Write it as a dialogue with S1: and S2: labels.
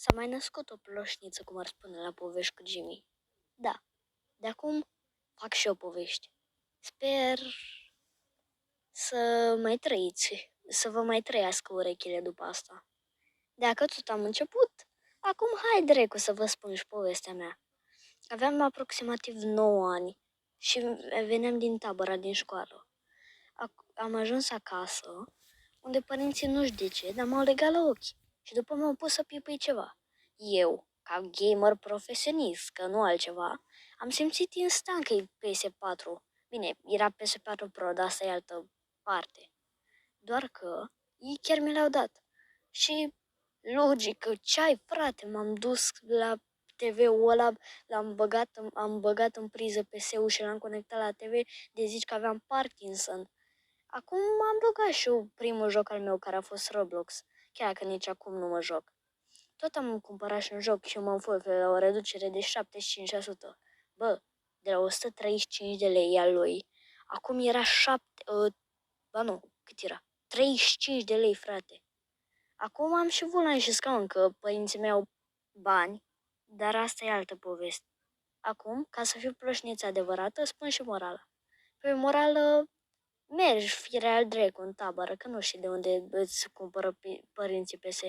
S1: S-a mai născut o ploșniță, cum ar spune la povești cu Jimmy. Da, de acum fac și eu povești. Sper să mai trăiți, să vă mai trăiască urechile după asta. Dacă tot am început, acum hai drecu să vă spun și povestea mea. Aveam aproximativ 9 ani și veneam din tabăra din școală. Am ajuns acasă, unde părinții nu știu de ce, dar m-au legat la ochi și după m-au pus să pipui ceva. Eu, ca gamer profesionist, că nu altceva, am simțit instant că e PS4. Bine, era PS4 Pro, dar asta e altă parte. Doar că ei chiar mi l-au dat. Și logic, că ce ai, frate, m-am dus la TV-ul ăla, am băgat în priză PC-ul și l-am conectat la TV, de zici că aveam Parkinson. Acum am băgat și eu primul joc al meu, care a fost Roblox, chiar că nici acum nu mă joc. Tot am cumpărat și un joc și mă înfoi la o reducere de 75%. Bă, de la 135 de lei al lui, acum era ba nu, cât era? 35 de lei, frate. Acum am și volan și scaun, că părinții mei au bani, dar asta e altă poveste. Acum, ca să fiu ploșniță adevărată, spun și morala. Pe morală, mergi firea al dracu în tabără, că nu știi de unde îți cumpără părinții PS.